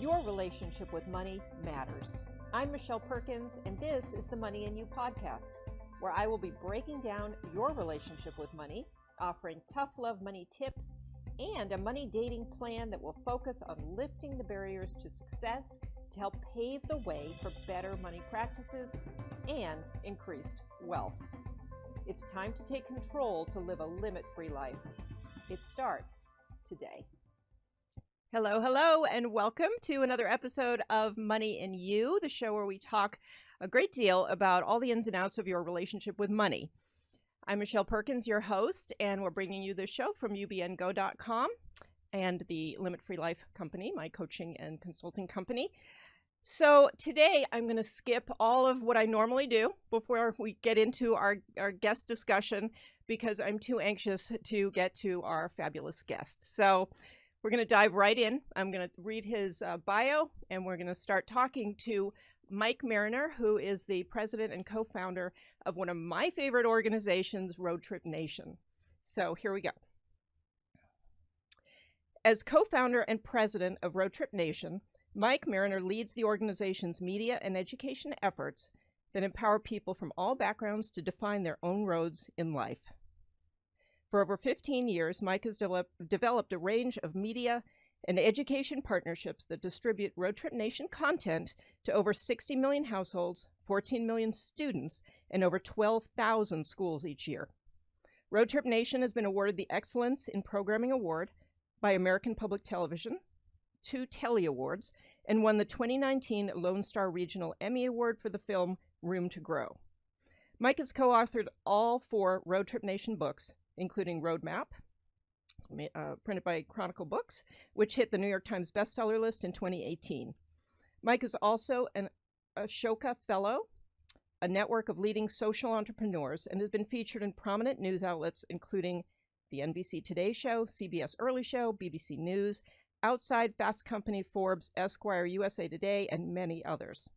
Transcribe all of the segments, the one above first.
Your relationship with money matters. I'm Michelle Perkins, and this is the Money and You podcast, where I will be breaking down your relationship with money, offering tough love money tips, and a money dating plan that will focus on lifting the barriers to success to help pave the way for better money practices and increased wealth. It's time to take control to live a limit-free life. It starts today. Hello, and welcome to another episode of Money and You, the show where we talk a great deal about all the ins and outs of your relationship with money. I'm Michelle Perkins, your host, and we're bringing you this show from ubngo.com and the Limit Free Life Company, my coaching and consulting company. So today I'm going to skip all of what I normally do before we get into our guest discussion because I'm too anxious to get to our fabulous guest. So we're going to dive right in. I'm going to read his bio, and we're going to start talking to Mike Marriner, who is the president and co-founder of one of my favorite organizations, Roadtrip Nation. So here we go. As co-founder and president of Roadtrip Nation, Mike Marriner leads the organization's media and education efforts that empower people from all backgrounds to define their own roads in life. For over 15 years, Mike has developed a range of media and education partnerships that distribute Roadtrip Nation content to over 60 million households, 14 million students, and over 12,000 schools each year. Roadtrip Nation has been awarded the Excellence in Programming Award by American Public Television, 2 Telly Awards, and won the 2019 Lone Star Regional Emmy Award for the film Room to Grow. Mike has co-authored all 4 Roadtrip Nation books, including Roadmap, printed by Chronicle Books, which hit the New York Times bestseller list in 2018. Mike is also an Ashoka Fellow, a network of leading social entrepreneurs, and has been featured in prominent news outlets, including the NBC Today Show, CBS Early Show, BBC News, Outside, Fast Company, Forbes, Esquire, USA Today, and many others.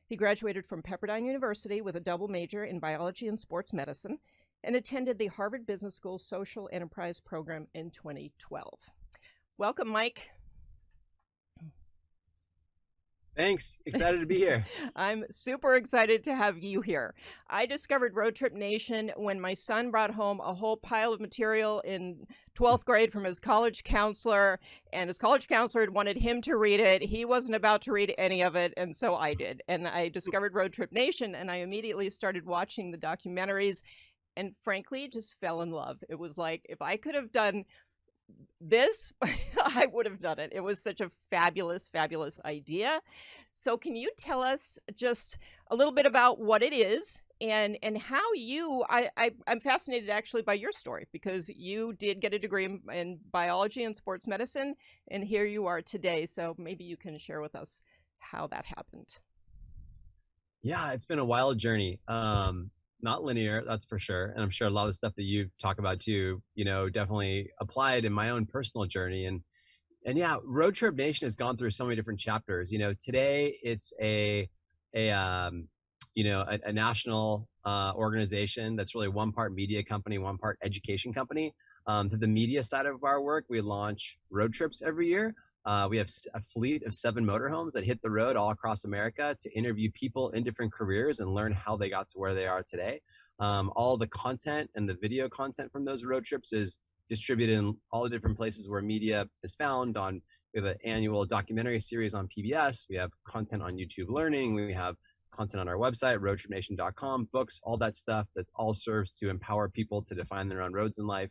He graduated from Pepperdine University with a double major in biology and sports medicine, and attended the Harvard Business School Social Enterprise Program in 2012. Welcome, Mike. Thanks. Excited to be here. I'm super excited to have you here. I discovered Roadtrip Nation when my son brought home a whole pile of material in 12th grade from his college counselor, and his college counselor had wanted him to read it. He wasn't about to read any of it, and so I did. And I discovered Roadtrip Nation, and I immediately started watching the documentaries, and frankly, just fell in love. It was like, if I could have done this, I would have done it. It was such a fabulous, fabulous idea. So can you tell us just a little bit about what it is and how I'm fascinated actually by your story, because you did get a degree in biology and sports medicine, and here you are today. So maybe you can share with us how that happened. Yeah, it's been a wild journey. Not linear, that's for sure. And I'm sure a lot of the stuff that you talk about too, definitely applied in my own personal journey. And yeah, Roadtrip Nation has gone through so many different chapters. Today it's a national organization that's really one part media company, one part education company. To the media side of our work, we launch road trips every year. We have a fleet of 7 motorhomes that hit the road all across America to interview people in different careers and learn how they got to where they are today. All the content and the video content from those road trips is distributed in all the different places where media is found. We have an annual documentary series on PBS. We have content on YouTube Learning. We have content on our website, roadtripnation.com, books, all that stuff that all serves to empower people to define their own roads in life.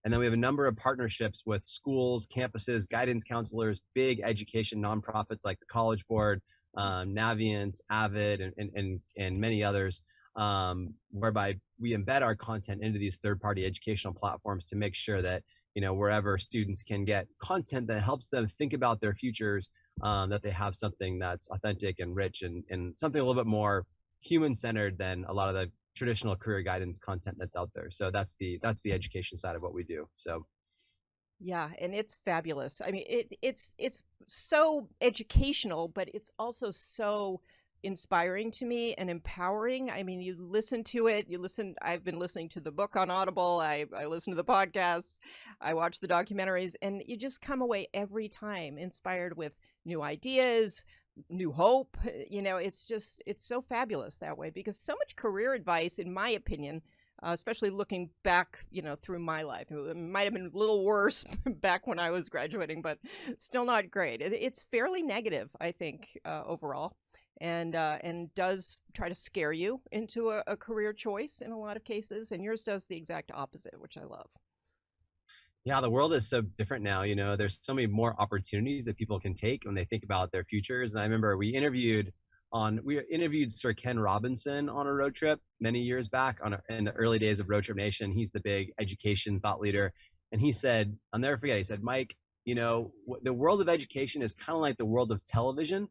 And then we have a number of partnerships with schools, campuses, guidance counselors, big education nonprofits like the College Board, Navient, Avid, and many others, whereby we embed our content into these third-party educational platforms to make sure that, wherever students can get content that helps them think about their futures, that they have something that's authentic and rich and something a little bit more human-centered than a lot of the traditional career guidance content that's out there. So that's the education side of what we do. So yeah, and it's fabulous. I mean, it's so educational, but it's also so inspiring to me and empowering. I mean, you listen to it, I've been listening to the book on Audible, I listen to the podcasts, I watch the documentaries, and you just come away every time inspired with new ideas, new hope. It's so fabulous that way, because so much career advice, in my opinion, especially looking back, through my life, it might have been a little worse back when I was graduating, but still not great. It's fairly negative, I think, overall, and does try to scare you into a career choice in a lot of cases. And yours does the exact opposite, which I love. Yeah, the world is so different now. There's so many more opportunities that people can take when they think about their futures. And I remember we interviewed Sir Ken Robinson on a road trip many years back in the early days of Roadtrip Nation. He's the big education thought leader. And he said, I'll never forget, he said, Mike, the world of education is kind of like the world of television.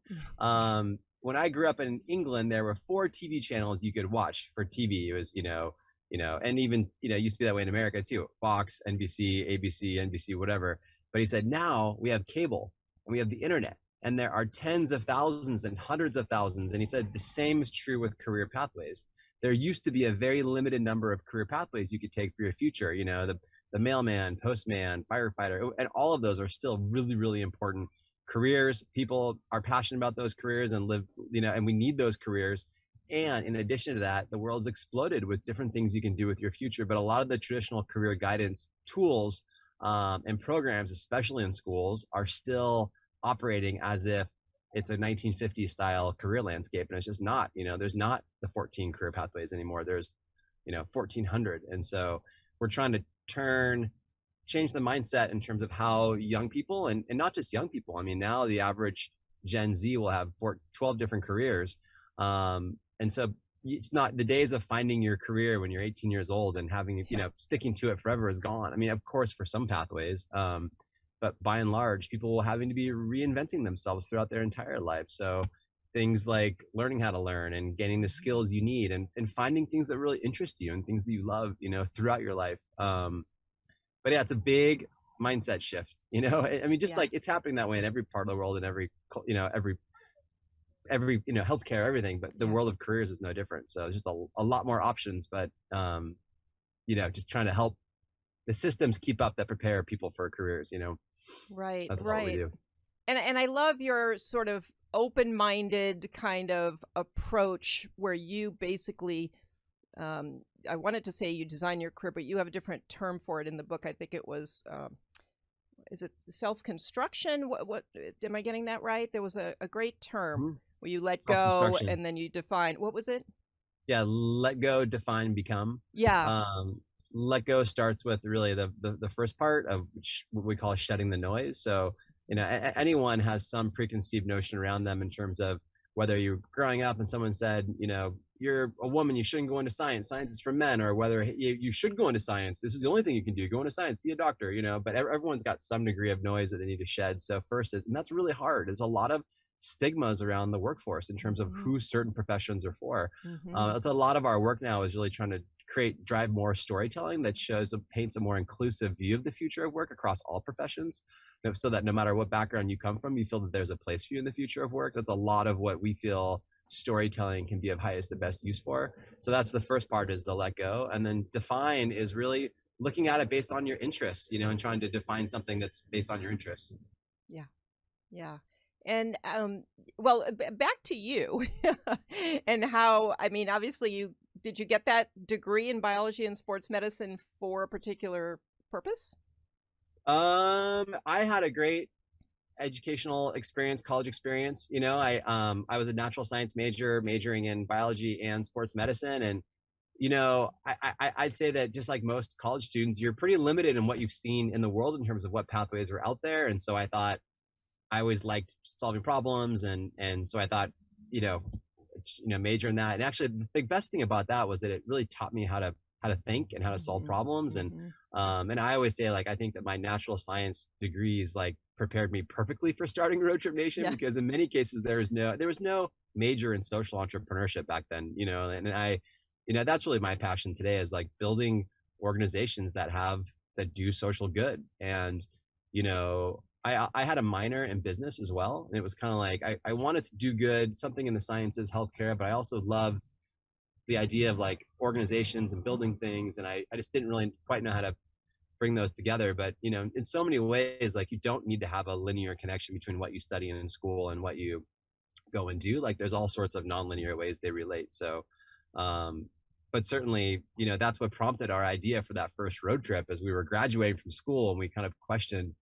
When I grew up in England, there were 4 TV channels you could watch for TV. It was, and even, it used to be that way in America too. Fox, NBC, ABC, NBC, whatever. But he said, now we have cable and we have the internet, and there are tens of thousands and hundreds of thousands. And he said the same is true with career pathways. There used to be a very limited number of career pathways you could take for your future. The mailman, postman, firefighter, and all of those are still really, really important careers. People are passionate about those careers and and we need those careers. And in addition to that, the world's exploded with different things you can do with your future. But a lot of the traditional career guidance tools and programs, especially in schools, are still operating as if it's a 1950s style career landscape. And it's just not. There's not the 14 career pathways anymore. There's 1,400. And so we're trying to change the mindset in terms of how young people, and not just young people. I mean, now the average Gen Z will have 12 different careers. And so it's not the days of finding your career when you're 18 years old and having, sticking to it forever is gone. I mean, of course, for some pathways, but by and large, people will having to be reinventing themselves throughout their entire life. So things like learning how to learn and gaining the skills you need, and finding things that really interest you and things that you love, throughout your life. But yeah, it's a big mindset shift, I mean, just like it's happening that way in every part of the world, and every healthcare, everything. But the world of careers is no different. So it's just a lot more options, but just trying to help the systems keep up that prepare people for careers. Right. That's what we do. And I love your sort of open-minded kind of approach, where you basically, I wanted to say you design your career, but you have a different term for it in the book. I think it was, is it self-construction? What am I getting that right? There was a great term where you let go and then you define. What was it? Yeah, let go, define, become. Yeah. Let go starts with really the first part of what we call shedding the noise. So, anyone has some preconceived notion around them in terms of whether you're growing up and someone said, you're a woman, you shouldn't go into science. Science is for men. Or whether you should go into science. This is the only thing you can do. Go into science, be a doctor, but everyone's got some degree of noise that they need to shed. So first is, and that's really hard. There's a lot of stigmas around the workforce in terms of who certain professions are for. It's a lot of our work now is really trying to drive more storytelling that paints a more inclusive view of the future of work across all professions, so that no matter what background you come from, you feel that there's a place for you in the future of work. That's a lot of what we feel storytelling can be of highest and best use for. So that's the first part, is the let go. And then define is really looking at it based on your interests, and trying to define something that's based on your interests. Yeah. And well, back to you and how, I mean, obviously did you get that degree in biology and sports medicine for a particular purpose? I had a great educational experience, college experience. I was a natural science major, majoring in biology and sports medicine. And, I'd say that just like most college students, you're pretty limited in what you've seen in the world in terms of what pathways are out there. And so I thought, I always liked solving problems. And so I thought, major in that. And actually the best thing about that was that it really taught me how to think and how to solve problems. And I always say, like, I think that my natural science degrees prepared me perfectly for starting Roadtrip Nation, because in many cases there was no major in social entrepreneurship back then, and I, that's really my passion today, is like building organizations that do social good. And, I had a minor in business as well. And it was kind of like, I wanted to do good, something in the sciences, healthcare, but I also loved the idea of like organizations and building things. And I just didn't really quite know how to bring those together. But, you know, in so many ways, like you don't need to have a linear connection between what you study in school and what you go and do. Like there's all sorts of nonlinear ways they relate. So, but certainly, you know, that's what prompted our idea for that first road trip as we were graduating from school, and we kind of questioned,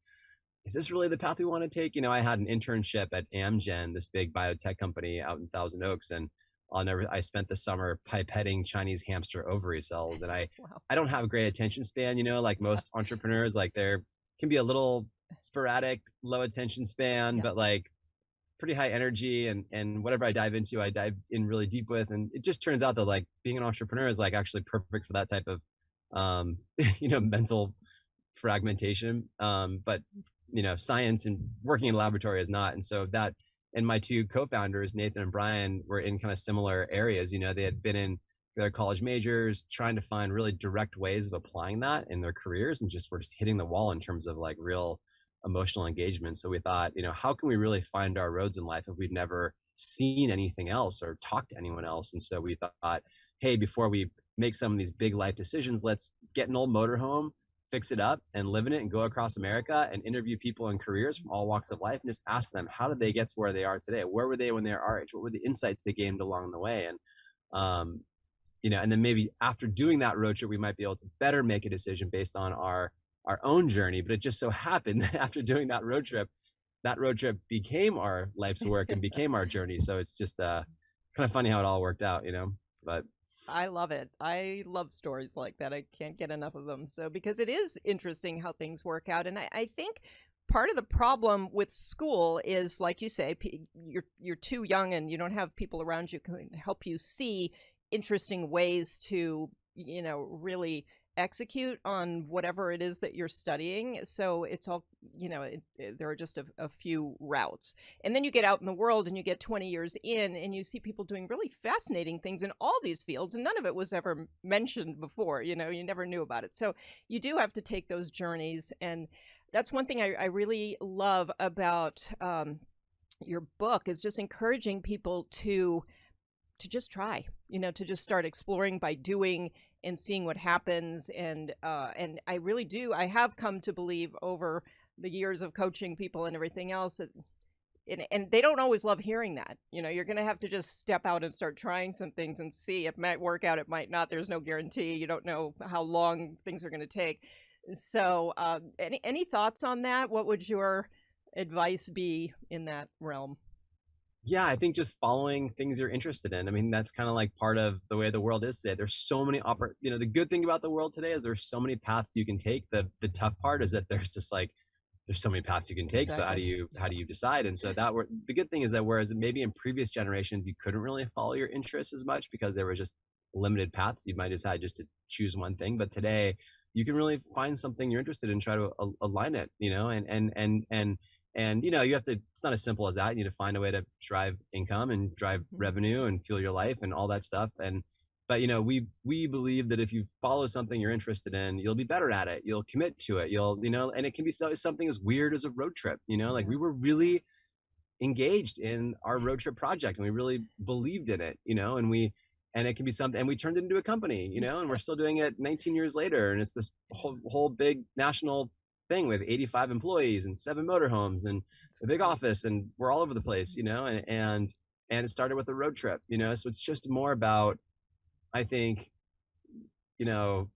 is this really the path we want to take? You know, I had an internship at Amgen, this big biotech company out in Thousand Oaks, and I spent the summer pipetting Chinese hamster ovary cells. And Wow. I don't have a great attention span, you know, like most entrepreneurs, like there can be a little sporadic, low attention span, but like pretty high energy, and whatever I dive into, I dive in really deep with. And it just turns out that like being an entrepreneur is like actually perfect for that type of, you know, mental fragmentation. But you know, science and working in a laboratory is not. And so that, and my two co-founders, Nathan and Brian, were in kind of similar areas. You know, they had been in their college majors trying to find really direct ways of applying that in their careers, and just were just hitting the wall in terms of like real emotional engagement. So we thought, you know, how can we really find our roads in life if we've never seen anything else or talked to anyone else? And so we thought, hey, before we make some of these big life decisions, let's get an old motorhome, fix it up and live in it, and go across America and interview people in careers from all walks of life and just ask them, how did they get to where they are today? Where were they when they were our age? What were the insights they gained along the way? And, you know, and then maybe after doing that road trip, we might be able to better make a decision based on our own journey. But it just so happened that after doing that road trip became our life's work and became our journey. So it's just kind of funny how it all worked out, you know, but I love it. I love stories like that. I can't get enough of them. So, because it is interesting how things work out. And I think part of the problem with school is, like you say, you're too young and you don't have people around you who can help you see interesting ways to, you know, really execute on whatever it is that you're studying. So it's all, you know, there are just a few routes. And then you get out in the world and you get 20 years in and you see people doing really fascinating things in all these fields. And none of it was ever mentioned before, you know, you never knew about it. So you do have to take those journeys. And that's one thing I really love about your book, is just encouraging people to just try, you know, to just start exploring by doing and seeing what happens. And I really do. I have come to believe over the years of coaching people and everything else that, and they don't always love hearing that, you know, you're going to have to just step out and start trying some things and see. It might work out, it might not. There's no guarantee. You don't know how long things are going to take. So any thoughts on that? What would your advice be in that realm? Yeah, I think just following things you're interested in. I mean, that's kind of like part of the way the world is today. There's so many you know, the good thing about the world today is there's so many paths you can take. The tough part is that there's just like, there's so many paths you can take. Exactly. So how do you decide? And so the good thing is that whereas maybe in previous generations you couldn't really follow your interests as much because there were just limited paths, you might decide just to choose one thing. But today you can really find something you're interested in, try to align it, you know, and you know, you have to, it's not as simple as that. You need to find a way to drive income and drive revenue and fuel your life and all that stuff. But you know, we believe that if you follow something you're interested in, you'll be better at it. You'll commit to it. You know, and it can be something as weird as a road trip, you know, like we were really engaged in our road trip project and we really believed in it, you know, and it can be something, and we turned it into a company, you know, and we're still doing it 19 years later. And it's this whole big national thing with 85 employees and 7 motorhomes and a big office, and we're all over the place, you know, and it started with a road trip, you know. So it's just more about, I think, you know,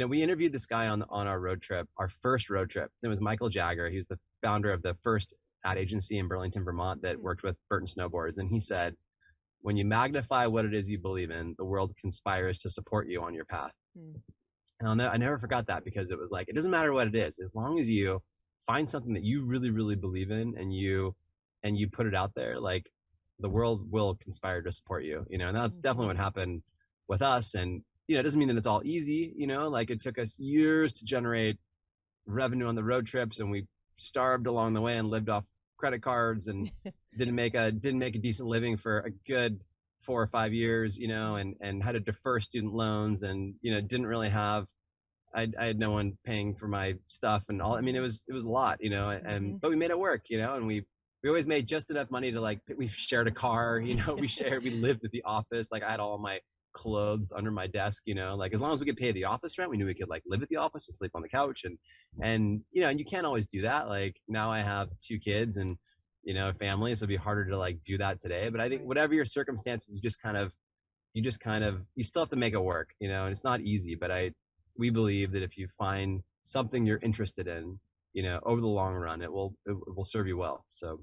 we interviewed this guy on our road trip, our first road trip. It was Michael Jagger. He's the founder of the first ad agency in Burlington, Vermont that worked with Burton Snowboards. And he said, when you magnify what it is you believe in, the world conspires to support you on your path. And I never forgot that, because it was like, it doesn't matter what it is, as long as you find something that you really, really believe in and you put it out there, like the world will conspire to support you, you know. And that's definitely what happened with us. And, you know, it doesn't mean that it's all easy, you know, like it took us years to generate revenue on the road trips, and we starved along the way and lived off credit cards and didn't make a decent living for a good 4 or 5 years, you know, and had to defer student loans, and, you know, didn't really have I had no one paying for my stuff and all. I mean, it was a lot, but we made it work, and we always made just enough money to, like, we shared a car, we lived at the office. Like, I had all my clothes under my desk, like, as long as we could pay the office rent, we knew we could, like, live at the office and sleep on the couch. And and you can't always do that. Like, now I have 2 kids and, family, so it'd be harder to, like, do that today. But I think whatever your circumstances, you still have to make it work, and it's not easy, but we believe that if you find something you're interested in, over the long run, it will serve you well. So.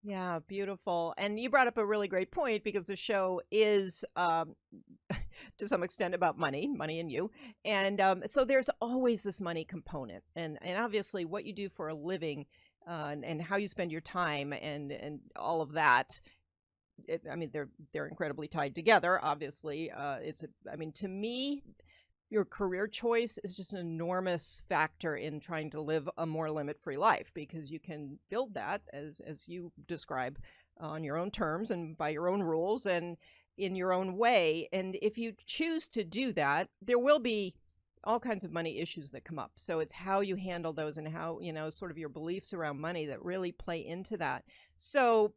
Yeah, beautiful. And you brought up a really great point, because the show is, to some extent, about money and you. And so there's always this money component. And obviously what you do for a living, and how you spend your time and all of that. They're incredibly tied together, obviously. To me, your career choice is just an enormous factor in trying to live a more limit-free life, because you can build that, as you describe, on your own terms and by your own rules and in your own way. And if you choose to do that, there will be all kinds of money issues that come up. So it's how you handle those and how, sort of your beliefs around money that really play into that. So,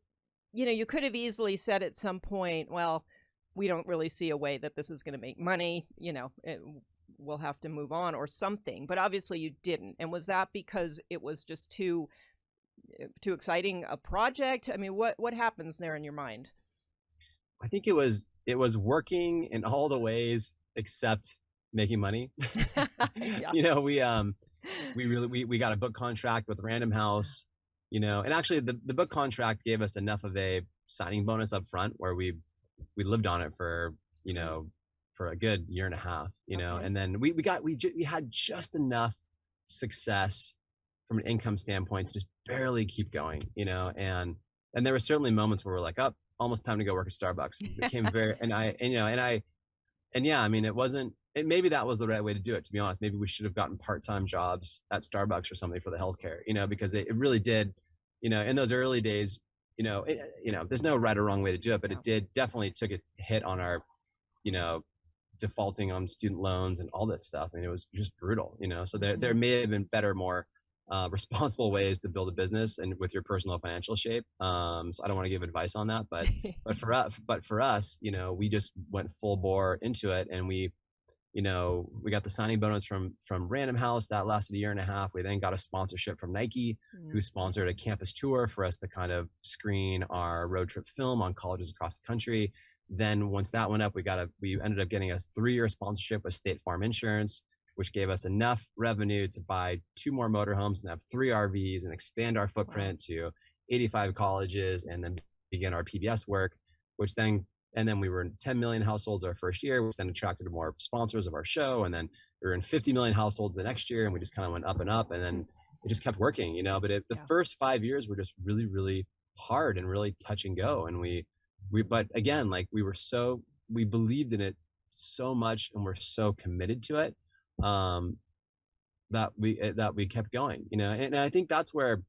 you could have easily said at some point, well, we don't really see a way that this is going to make money, we'll have to move on or something. But obviously you didn't. And was that because it was just too exciting a project? I mean, what happens there in your mind? I think it was working in all the ways except making money. Yeah. We got a book contract with Random House, and actually the book contract gave us enough of a signing bonus up front where we lived on it for for a good year and a half, Okay. and then we had just enough success from an income standpoint to just barely keep going, and there were certainly moments where we're like, oh, almost time to go work at Starbucks. It became very, maybe that was the right way to do it, to be honest. Maybe we should have gotten part-time jobs at Starbucks or something for the healthcare, because it really did, in those early days, there's no right or wrong way to do it, but it definitely took a hit on our, defaulting on student loans and all that stuff. I mean, it was just brutal, so there may have been better, more responsible ways to build a business and with your personal financial shape. So I don't want to give advice on that, but for us, we just went full bore into it, and we got the signing bonus from Random House that lasted a year and a half. We then got a sponsorship from Nike, who sponsored a campus tour for us to kind of screen our road trip film on colleges across the country. Then once that went up, we ended up getting a 3-year sponsorship with State Farm Insurance, which gave us enough revenue to buy 2 more motorhomes and have 3 RVs and expand our footprint to 85 colleges, and then begin our PBS work, and then we were in 10 million households our first year, which then attracted more sponsors of our show. And then we were in 50 million households the next year, and we just kind of went up and up, and then it just kept working, But the first 5 years were just really, really hard and really touch and go. And but again, like, we believed in it so much, and we're so committed to it, that we kept going, and I think that's where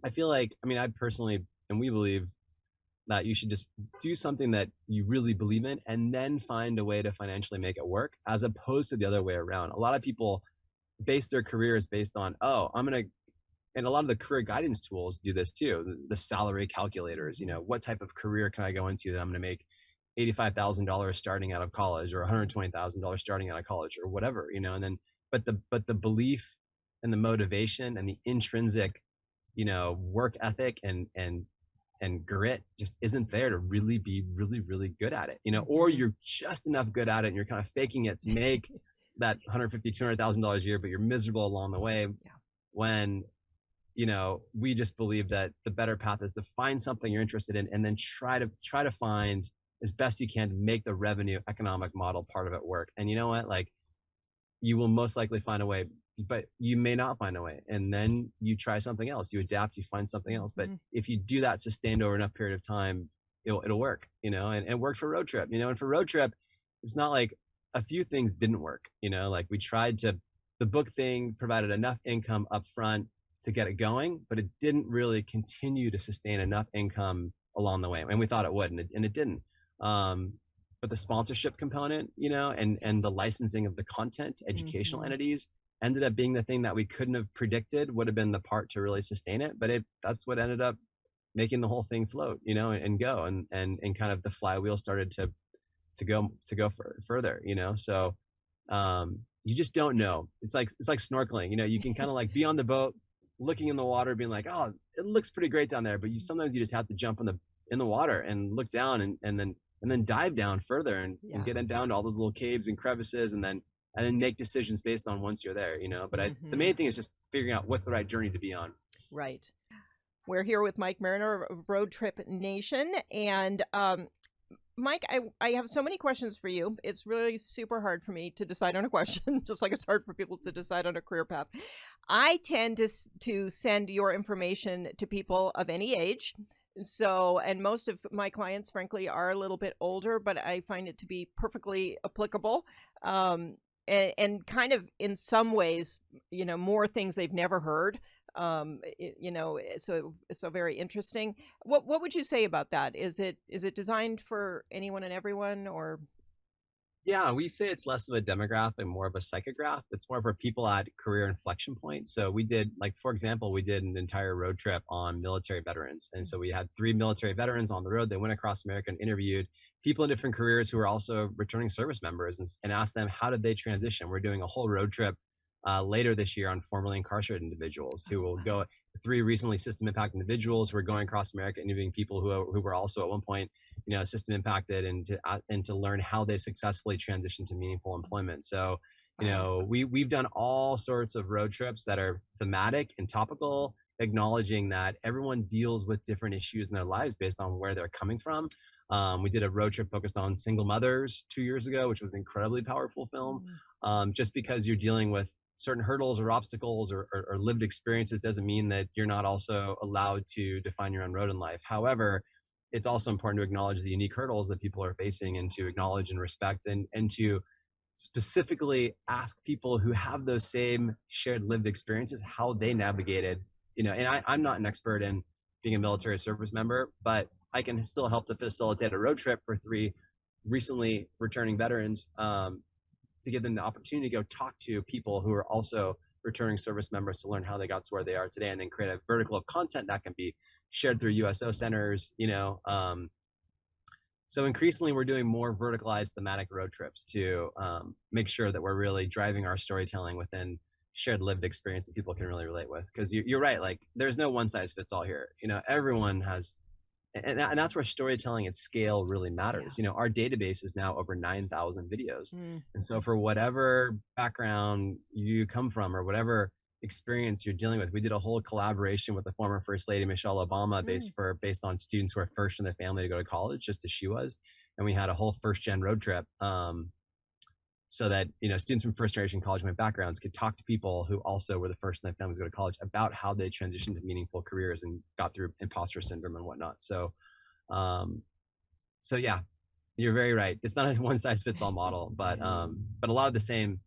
I feel like, I personally, and we believe that you should just do something that you really believe in and then find a way to financially make it work, as opposed to the other way around. A lot of people base their careers based on, and a lot of the career guidance tools do this too. The salary calculators, what type of career can I go into that I'm going to make $85,000 starting out of college, or $120,000 starting out of college, or whatever, and then, but the belief and the motivation and the intrinsic, work ethic and grit just isn't there to really be really, really good at it, or you're just enough good at it and you're kind of faking it to make that $150,000, $200,000 a year, but you're miserable along the way. When, we just believe that the better path is to find something you're interested in, and then try to find as best you can to make the revenue economic model part of it work. And you know what, like, you will most likely find a way, but you may not find a way, and then you try something else, you adapt, you find something else. But if you do that sustained over enough period of time, it'll work, and it worked for Road Trip, and for Road Trip, it's not like a few things didn't work, like the book thing provided enough income up front to get it going, but it didn't really continue to sustain enough income along the way, and we thought it would, and it didn't. but the sponsorship component, and the licensing of the content, educational entities ended up being the thing that we couldn't have predicted would have been the part to really sustain it. But that's what ended up making the whole thing float, and go, and kind of the flywheel started to go further, So you just don't know. It's like snorkeling, you can kind of like be on the boat, looking in the water, being like, oh, it looks pretty great down there. But sometimes you just have to jump in the water and look down and then dive down further and get down to all those little caves and crevices and then make decisions based on once you're there, But the main thing is just figuring out what's the right journey to be on. Right. We're here with Mike Marriner of Roadtrip Nation. And Mike, I have so many questions for you. It's really super hard for me to decide on a question, just like it's hard for people to decide on a career path. I tend to send your information to people of any age. So, and most of my clients, frankly, are a little bit older, but I find it to be perfectly applicable. And kind of in some ways, more things they've never heard. So very interesting. What would you say about that? Is it designed for anyone and everyone, or? Yeah, we say it's less of a demographic and more of a psychograph. It's more for people at career inflection points. So we did, for example, we did an entire road trip on military veterans. And so we had 3 military veterans on the road. They went across America and interviewed people in different careers who were also returning service members and asked them, how did they transition? We're doing a whole road trip later this year on formerly incarcerated individuals who will go, 3 recently system impact individuals who are going across America interviewing people who were also at one point, system impacted, and to learn how they successfully transitioned to meaningful employment. So, we've done all sorts of road trips that are thematic and topical, acknowledging that everyone deals with different issues in their lives based on where they're coming from. We did a road trip focused on single mothers 2 years ago, which was an incredibly powerful film. Just because you're dealing with certain hurdles or obstacles or lived experiences doesn't mean that you're not also allowed to define your own road in life. However, it's also important to acknowledge the unique hurdles that people are facing and to acknowledge and respect and to specifically ask people who have those same shared lived experiences how they navigated, and I'm not an expert in being a military service member, but I can still help to facilitate a road trip for 3 recently returning veterans to give them the opportunity to go talk to people who are also returning service members to learn how they got to where they are today, and then create a vertical of content that can be shared through USO centers, So increasingly we're doing more verticalized thematic road trips to make sure that we're really driving our storytelling within shared lived experience that people can really relate with. Because you're right, there's no one size fits all here. Everyone has, and that's where storytelling at scale really matters. Our database is now over 9,000 videos. And so for whatever background you come from or whatever experience you're dealing with, we did a whole collaboration with the former First Lady Michelle Obama based on students who are first in their family to go to college, just as she was. And we had a whole first gen road trip so that students from first generation college backgrounds could talk to people who also were the first in their families to go to college about how they transitioned to meaningful careers and got through imposter syndrome and whatnot. So yeah, you're very right. It's not a one size fits all model, but a lot of the same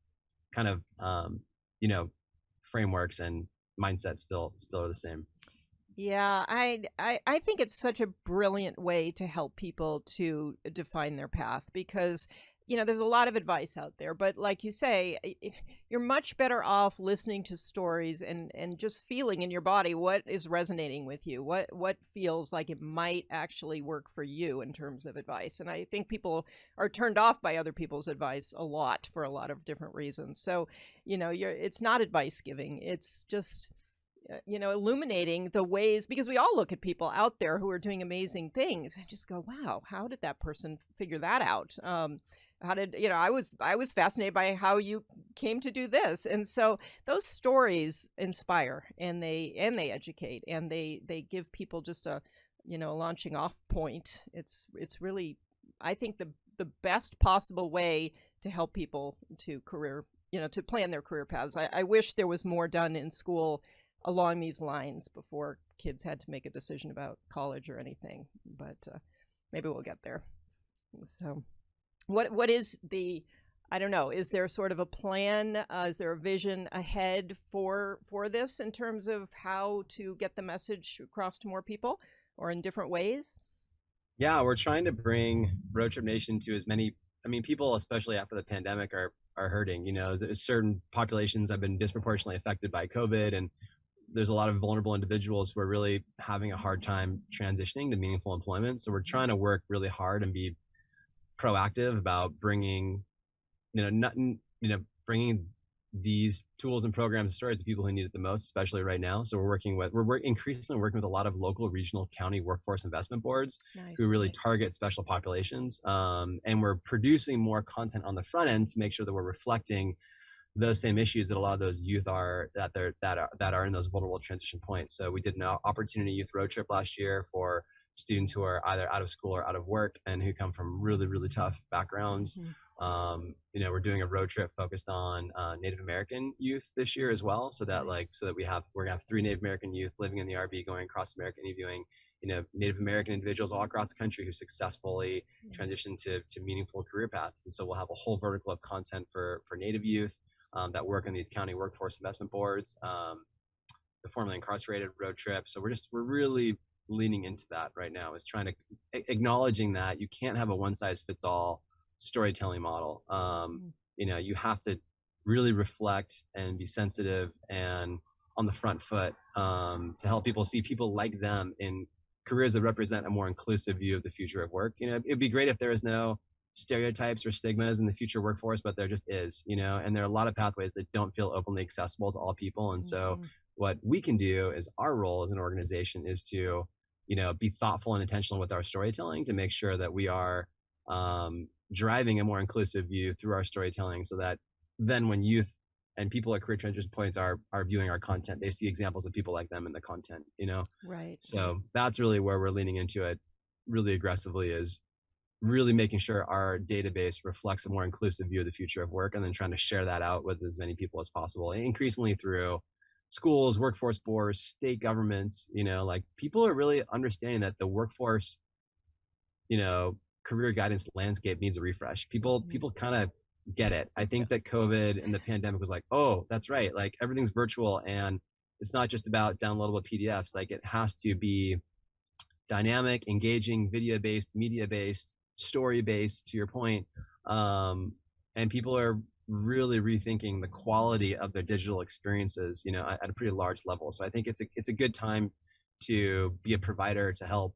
kind of frameworks and mindsets still are the same. Yeah, I think it's such a brilliant way to help people to define their path, because there's a lot of advice out there, but like you say, you're much better off listening to stories and just feeling in your body what is resonating with you, what feels like it might actually work for you in terms of advice. And I think people are turned off by other people's advice a lot for a lot of different reasons. So, it's not advice giving. It's just, illuminating the ways, because we all look at people out there who are doing amazing things and just go, wow, how did that person figure that out? How did, I was fascinated by how you came to do this. And so those stories inspire and they educate and they give people just a launching off point. It's really, I think, the best possible way to help people to to plan their career paths. I wish there was more done in school along these lines before kids had to make a decision about college or anything, but maybe we'll get there. So what is I don't know, is there sort of a plan? Is there a vision ahead for this in terms of how to get the message across to more people or in different ways? Yeah, we're trying to bring Roadtrip Nation to as many. I mean, people, especially after the pandemic, are hurting. There's certain populations have been disproportionately affected by COVID, and there's a lot of vulnerable individuals who are really having a hard time transitioning to meaningful employment. So we're trying to work really hard and be proactive about bringing, bringing these tools and programs and stories to people who need it the most, especially right now. So we're increasingly working with a lot of local, regional, county workforce investment boards who Nice. really target special populations. And we're producing more content on the front end to make sure that we're reflecting those same issues that a lot of those youth that are in those vulnerable transition points. So we did an opportunity youth road trip last year for students who are either out of school or out of work and who come from really, really tough backgrounds. We're doing a road trip focused on Native American youth this year as well. So that Nice. we're gonna have 3 Native American youth living in the RV going across America, interviewing Native American individuals all across the country who successfully transition to meaningful career paths. And so we'll have a whole vertical of content for Native youth that work in these county workforce investment boards, the formerly incarcerated road trip. So we're really leaning into that right now, is trying to acknowledging that you can't have a one size fits all storytelling model. You have to really reflect and be sensitive and on the front foot to help people see people like them in careers that represent a more inclusive view of the future of work. It'd be great if there was no stereotypes or stigmas in the future workforce, but there just is, and there are a lot of pathways that don't feel openly accessible to all people. And so what we can do is our role as an organization is to, be thoughtful and intentional with our storytelling to make sure that we are driving a more inclusive view through our storytelling, so that then when youth and people at career transition points are viewing our content, they see examples of people like them in the content, Right. So that's really where we're leaning into it really aggressively, is really making sure our database reflects a more inclusive view of the future of work, and then trying to share that out with as many people as possible, and increasingly through schools, workforce boards, state governments. People are really understanding that the workforce, career guidance landscape needs a refresh. People kind of get it. I think that COVID and the pandemic was like, oh, that's right. Like everything's virtual, and it's not just about downloadable PDFs. Like it has to be dynamic, engaging, video-based, media-based, story-based, to your point. And people are really rethinking the quality of their digital experiences, at a pretty large level. So I think it's a good time to be a provider to help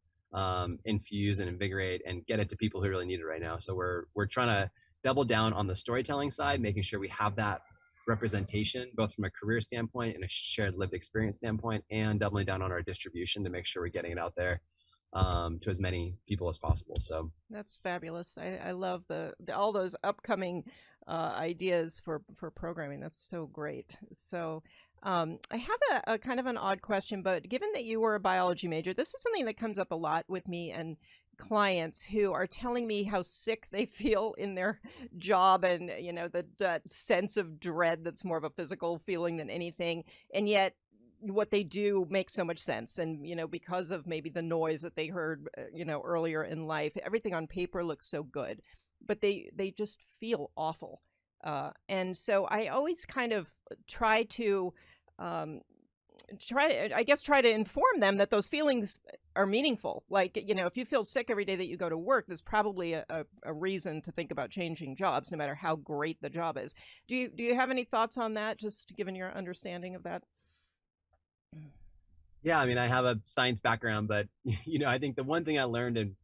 infuse and invigorate and get it to people who really need it right now. So we're trying to double down on the storytelling side, making sure we have that representation, both from a career standpoint and a shared lived experience standpoint, and doubling down on our distribution to make sure we're getting it out there to as many people as possible. So that's fabulous. I love the all those upcoming ideas for programming. That's so great. So I have a kind of an odd question, but given that you were a biology major, this is something that comes up a lot with me and clients who are telling me how sick they feel in their job, and that sense of dread that's more of a physical feeling than anything, and yet what they do makes so much sense. And because of maybe the noise that they heard earlier in life, everything on paper looks so good, but they just feel awful. And so I always kind of try to try to inform them that those feelings are meaningful. Like, if you feel sick every day that you go to work, there's probably a reason to think about changing jobs, no matter how great the job is. Do you have any thoughts on that, just given your understanding of that? Yeah, I mean, I have a science background, but I think the one thing I learned in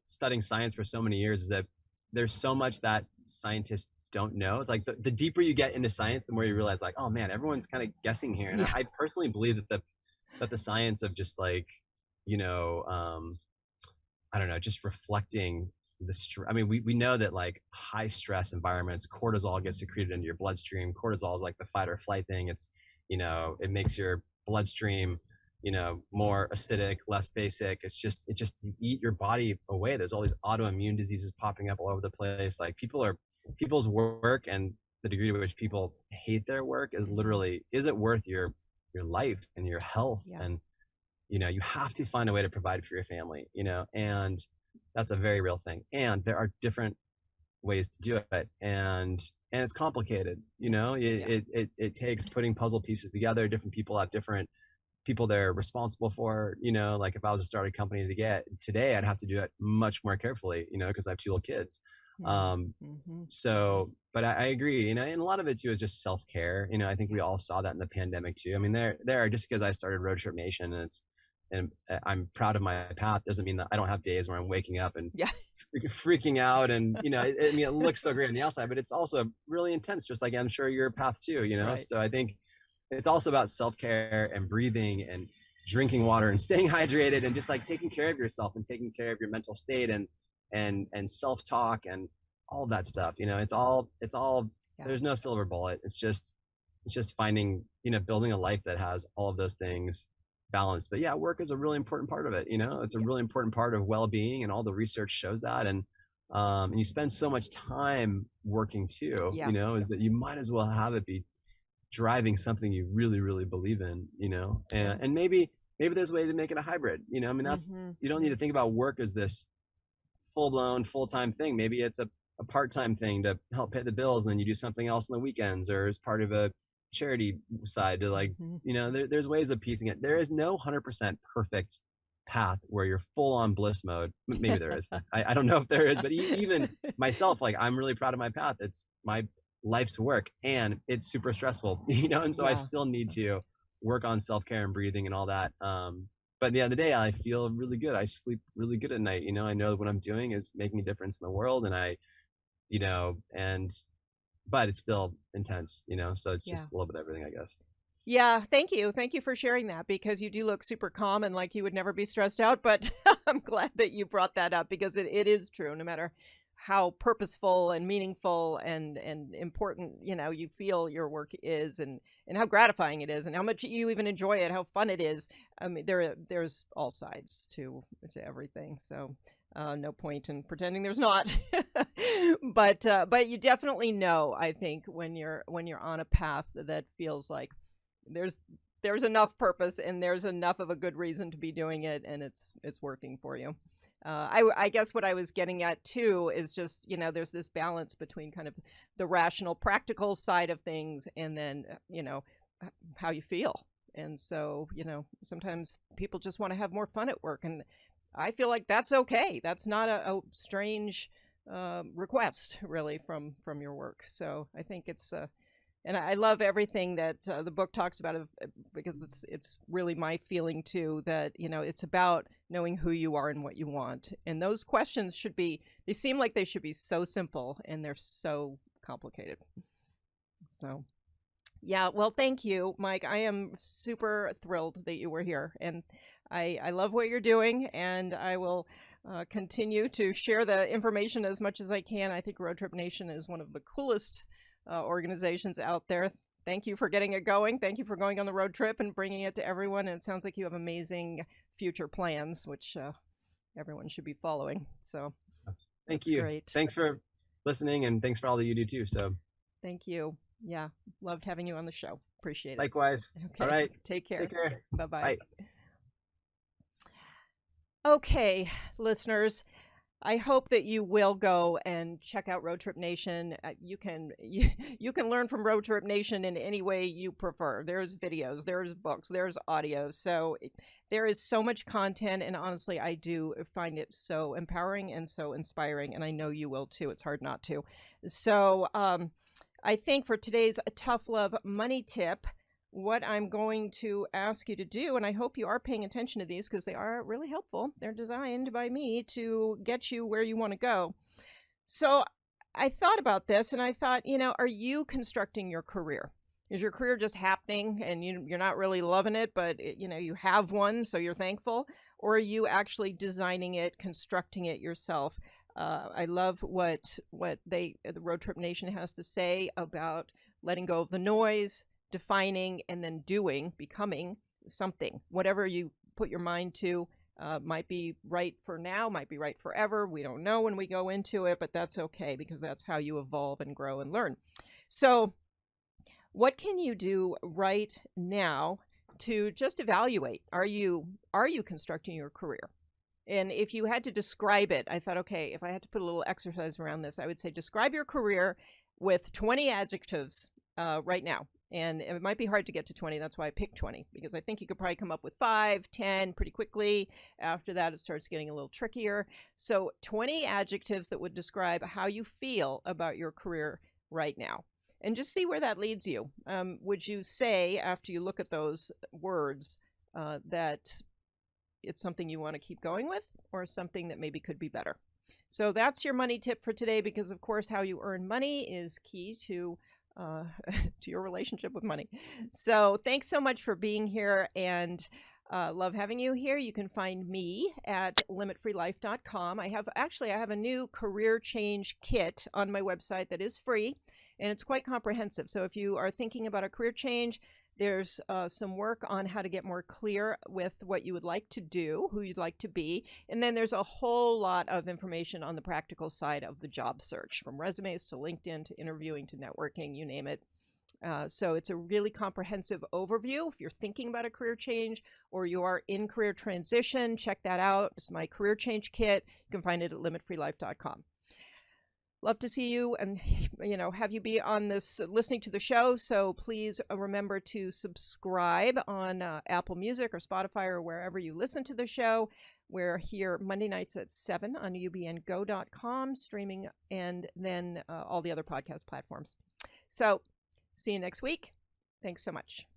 studying science for so many years is that there's so much that scientists don't know. It's like the deeper you get into science, the more you realize, like, oh man, everyone's kind of guessing here. And I personally believe that the science of just like, I don't know, just reflecting I mean, we know that like high stress environments, cortisol gets secreted into your bloodstream. Cortisol is like the fight or flight thing. It's, it makes your bloodstream, more acidic, less basic. It just you eat your body away. There's all these autoimmune diseases popping up all over the place. Like people's work and the degree to which people hate their work is literally, is it worth your life and your health? Yeah. And, you have to find a way to provide for your family, and that's a very real thing. And there are different ways to do it. And it's complicated, it takes putting puzzle pieces together. Different people have different people they're responsible for. Like if I was to start a company today, I'd have to do it much more carefully, because I have 2 little kids. So, but I agree, and a lot of it too is just self-care. I think we all saw that in the pandemic too. I mean, just because I started Roadtrip Nation and I'm proud of my path doesn't mean that I don't have days where I'm waking up and freaking out. And, it looks so great on the outside, but it's also really intense, just like I'm sure your path too, Right. So I think it's also about self-care and breathing and drinking water and staying hydrated and just like taking care of yourself and taking care of your mental state and self-talk and all of that stuff. It's all there's no silver bullet. It's just finding, building a life that has all of those things balanced. But yeah, work is a really important part of it. It's a really important part of well-being, and all the research shows that. And you spend so much time working too, is that you might as well have it be driving something you really, really believe in, and maybe there's a way to make it a hybrid, that's, you don't need to think about work as this full-blown full-time thing. Maybe it's a part-time thing to help pay the bills, and then you do something else on the weekends or as part of a charity side to like, there's ways of piecing it. There is no 100% perfect path where you're full on bliss mode. Maybe there is. I don't know if there is, but even myself, like I'm really proud of my path. It's my life's work and it's super stressful, and so I still need to work on self-care and breathing and all that. But at the end of the day, I feel really good. I sleep really good at night. I know what I'm doing is making a difference in the world, and but it's still intense, so it's just a little bit of everything, I guess. Yeah, thank you. Thank you for sharing that, because you do look super calm and like you would never be stressed out. But I'm glad that you brought that up, because it is true. No matter how purposeful and meaningful and important, you feel your work is, and how gratifying it is, and how much you even enjoy it, how fun it is. I mean, there's all sides to everything. So no point in pretending there's not. But you definitely know, I think, when you're on a path that feels like there's enough purpose and there's enough of a good reason to be doing it, and it's working for you. I guess what I was getting at too is just, there's this balance between kind of the rational, practical side of things, and then, how you feel. And so, sometimes people just want to have more fun at work, and I feel like that's okay. That's not a strange request, really, from your work. So I think it's and I love everything that the book talks about, because it's really my feeling too, that it's about knowing who you are and what you want. And those questions they seem like they should be so simple, and they're so complicated. So yeah, well, thank you, Mike. I am super thrilled that you were here, and I love what you're doing, and I will continue to share the information as much as I can. I think Roadtrip Nation is one of the coolest organizations out there. Thank you for getting it going. Thank you for going on the road trip and bringing it to everyone. And it sounds like you have amazing future plans, which everyone should be following. So thank you. Great. Thanks for listening, and thanks for all that you do too. So thank you. Yeah, loved having you on the show. Appreciate it. Likewise. Okay. All right. Take care. Take care. Bye-bye. Bye. Okay, listeners, I hope that you will go and check out Roadtrip Nation. You can learn from Roadtrip Nation in any way you prefer. There's videos, there's books, there's audio. So there is so much content, and honestly, I do find it so empowering and so inspiring, and I know you will too. It's hard not to. So I think for today's Tough Love Money Tip, what I'm going to ask you to do, and I hope you are paying attention to these because they are really helpful. They're designed by me to get you where you want to go. So I thought about this, and I thought, are you constructing your career? Is your career just happening and you're not really loving it, but you have one, so you're thankful? Or are you actually designing it, constructing it yourself? I love what the Roadtrip Nation has to say about letting go of the noise, defining, and then becoming something. Whatever you put your mind to might be right for now, might be right forever. We don't know when we go into it, but that's okay, because that's how you evolve and grow and learn. So what can you do right now to just evaluate? Are you constructing your career? And if you had to describe it, I thought, okay, if I had to put a little exercise around this, I would say describe your career with 20 adjectives right now. And it might be hard to get to 20. That's why I picked 20, because I think you could probably come up with 5, 10 pretty quickly. After that, it starts getting a little trickier. So 20 adjectives that would describe how you feel about your career right now. And just see where that leads you. Would you say, after you look at those words, that it's something you want to keep going with, or something that maybe could be better? So that's your money tip for today, because of course how you earn money is key to your relationship with money. So thanks so much for being here, and love having you here. You can find me at limitfreelife.com. I have a new career change kit on my website that is free, and it's quite comprehensive. So if you are thinking about a career change, there's some work on how to get more clear with what you would like to do, who you'd like to be. And then there's a whole lot of information on the practical side of the job search, from resumes to LinkedIn to interviewing to networking, you name it. So it's a really comprehensive overview. If you're thinking about a career change or you are in career transition, check that out. It's my career change kit. You can find it at limitfreelife.com. Love to see you and, have you be on this, listening to the show. So please remember to subscribe on Apple Music or Spotify or wherever you listen to the show. We're here Monday nights at 7 on ubngo.com, streaming, and then all the other podcast platforms. So see you next week. Thanks so much.